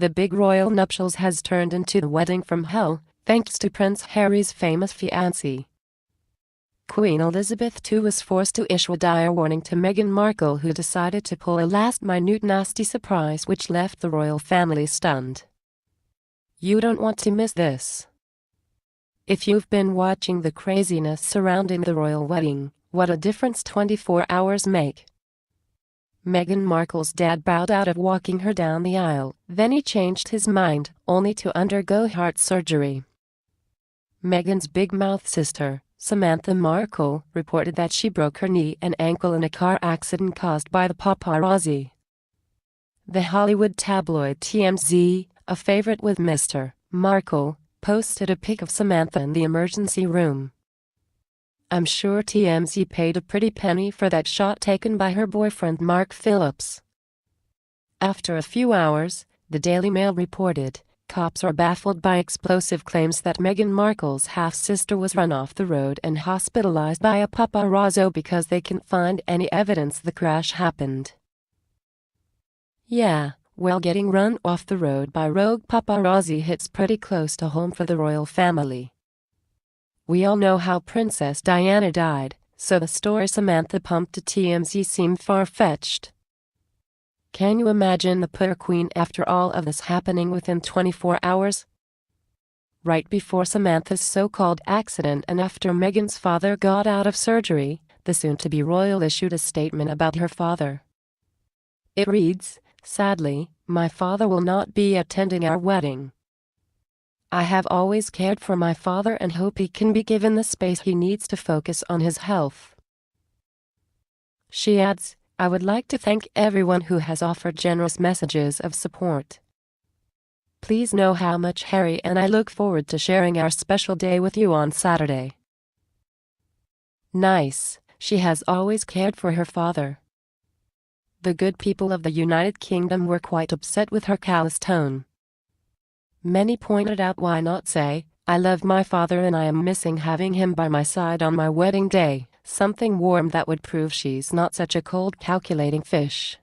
The big royal nuptials has turned into the wedding from hell, thanks to Prince Harry's famous fiancée. Queen Elizabeth II was forced to issue a dire warning to Meghan Markle, who decided to pull a last-minute nasty surprise which left the royal family stunned. You don't want to miss this. If you've been watching the craziness surrounding the royal wedding, what a difference 24 hours make. Meghan Markle's dad bowed out of walking her down the aisle, then he changed his mind, only to undergo heart surgery. Meghan's big-mouth sister, Samantha Markle, reported that she broke her knee and ankle in a car accident caused by the paparazzi. The Hollywood tabloid TMZ, a favorite with Mr. Markle, posted a pic of Samantha in the emergency room. I'm sure TMZ paid a pretty penny for that shot taken by her boyfriend Mark Phillips. After a few hours, the Daily Mail reported, cops are baffled by explosive claims that Meghan Markle's half-sister was run off the road and hospitalized by a paparazzo because they can't find any evidence the crash happened. Yeah, well, getting run off the road by rogue paparazzi hits pretty close to home for the royal family. We all know how Princess Diana died, so the story Samantha pumped to TMZ seemed far-fetched. Can you imagine the poor queen after all of this happening within 24 hours? Right before Samantha's so-called accident and after Meghan's father got out of surgery, the soon-to-be royal issued a statement about her father. It reads, "Sadly, my father will not be attending our wedding. I have always cared for my father and hope he can be given the space he needs to focus on his health." She adds, "I would like to thank everyone who has offered generous messages of support. Please know how much Harry and I look forward to sharing our special day with you on Saturday." Nice, she has always cared for her father. The good people of the United Kingdom were quite upset with her callous tone. Many pointed out, why not say, "I love my father and I am missing having him by my side on my wedding day," something warm that would prove she's not such a cold, calculating fish.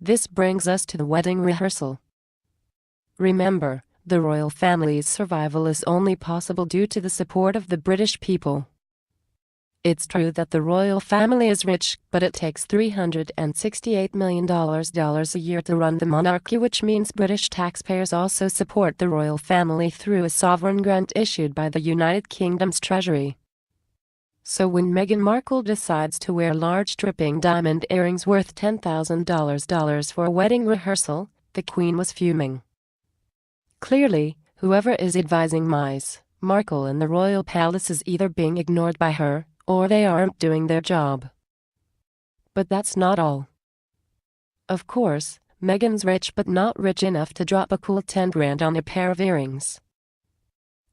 This brings us to the wedding rehearsal. Remember, the royal family's survival is only possible due to the support of the British people. It's true that the royal family is rich, but it takes $368 million a year to run the monarchy, which means British taxpayers also support the royal family through a sovereign grant issued by the United Kingdom's treasury. So when Meghan Markle decides to wear large dripping diamond earrings worth $10,000 for a wedding rehearsal, the Queen was fuming. Clearly, whoever is advising Ms. Markle in the royal palace is either being ignored by her, or they aren't doing their job. But that's not all. Of course, Meghan's rich but not rich enough to drop a cool 10 grand on a pair of earrings.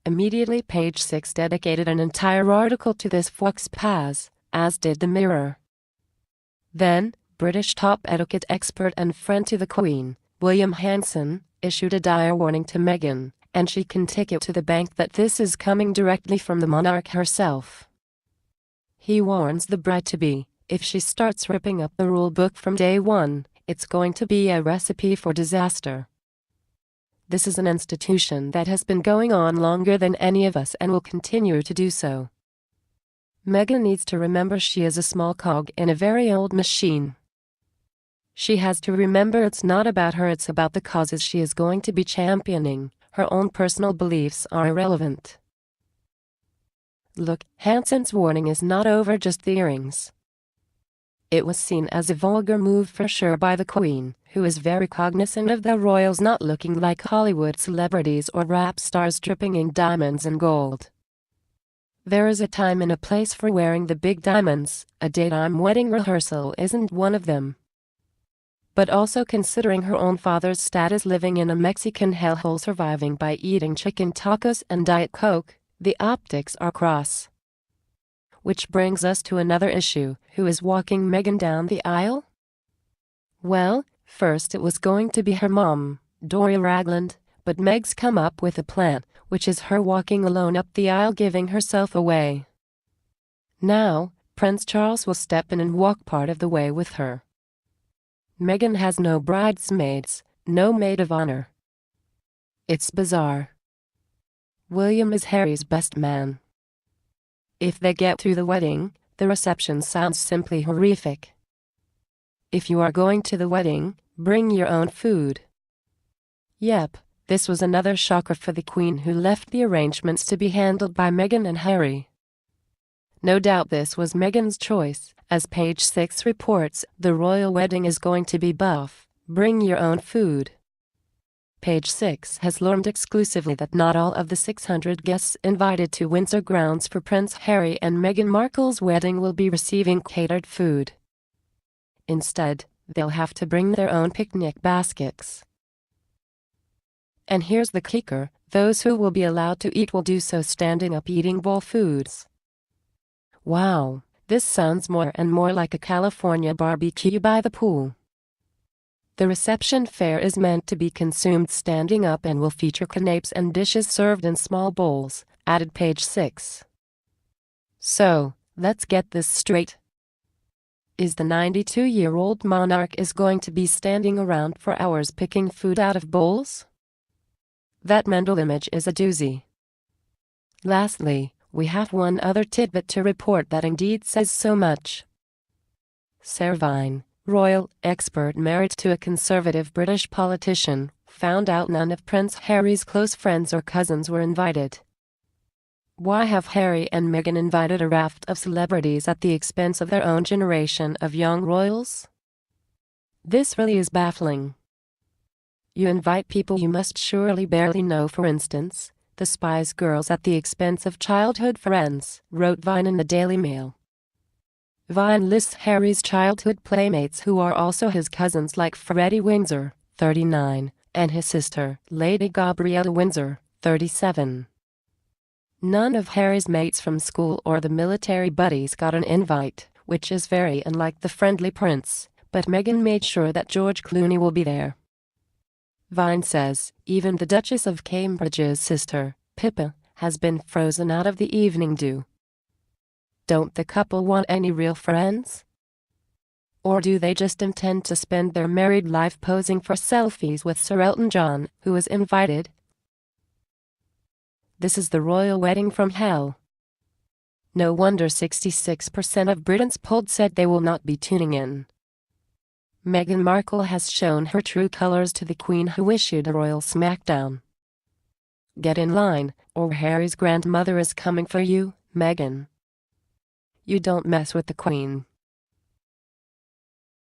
Immediately, Page 6 dedicated an entire article to this faux pas, as did the Mirror. Then, British top etiquette expert and friend to the Queen, William Hanson, issued a dire warning to Meghan, and she can take it to the bank that this is coming directly from the monarch herself. He warns the bride-to-be, if she starts ripping up the rule book from day one, it's going to be a recipe for disaster. This is an institution that has been going on longer than any of us and will continue to do so. Meghan needs to remember she is a small cog in a very old machine. She has to remember it's not about her, it's about the causes she is going to be championing. Her own personal beliefs are irrelevant. Look, Hanson's warning is not over just the earrings. It was seen as a vulgar move for sure by the Queen, who is very cognizant of the royals not looking like Hollywood celebrities or rap stars dripping in diamonds and gold. There is a time and a place for wearing the big diamonds. A daytime wedding rehearsal isn't one of them. But also, considering her own father's status living in a Mexican hellhole surviving by eating chicken tacos and Diet Coke, the optics are cross. Which brings us to another issue. Who is walking Meghan down the aisle? Well, first it was going to be her mom, Doria Ragland, but Meg's come up with a plan, which is her walking alone up the aisle, giving herself away. Now, Prince Charles will step in and walk part of the way with her. Meghan has no bridesmaids, No maid of honor. It's bizarre. William is Harry's best man. If they get through the wedding, the reception sounds simply horrific. If you are going to the wedding, bring your own food. Yep, this was another shocker for the Queen, who left the arrangements to be handled by Meghan and Harry. No doubt this was Meghan's choice. As Page 6 reports, the royal wedding is going to be buff. Bring your own food. Page 6 has learned exclusively that not all of the 600 guests invited to Windsor grounds for Prince Harry and Meghan Markle's wedding will be receiving catered food. Instead, they'll have to bring their own picnic baskets. And here's the kicker, those who will be allowed to eat will do so standing up eating bowl foods. Wow, this sounds more and more like a California barbecue by the pool. The reception fare is meant to be consumed standing up and will feature canapes and dishes served in small bowls, added Page 6. So, let's get this straight. Is the 92-year-old monarch is going to be standing around for hours picking food out of bowls? That mental image is a doozy. Lastly, we have one other tidbit to report that indeed says so much. Sarah Vine, royal expert married to a conservative British politician, found out none of Prince Harry's close friends or cousins were invited. Why have Harry and Meghan invited a raft of celebrities at the expense of their own generation of young royals? This really is baffling. You invite people you must surely barely know, for instance, the Spice Girls, at the expense of childhood friends, wrote Vine in the Daily Mail. Vine lists Harry's childhood playmates who are also his cousins, like Freddie Windsor, 39, and his sister, Lady Gabriella Windsor, 37. None of Harry's mates from school or the military buddies got an invite, which is very unlike the friendly prince, but Meghan made sure that George Clooney will be there. Vine says, even the Duchess of Cambridge's sister, Pippa, has been frozen out of the evening do. Don't the couple want any real friends? Or do they just intend to spend their married life posing for selfies with Sir Elton John, who was invited? This is the royal wedding from hell. No wonder 66% of Britons polled said they will not be tuning in. Meghan Markle has shown her true colors to the Queen, who issued a royal smackdown. Get in line, or Harry's grandmother is coming for you, Meghan. You don't mess with the Queen.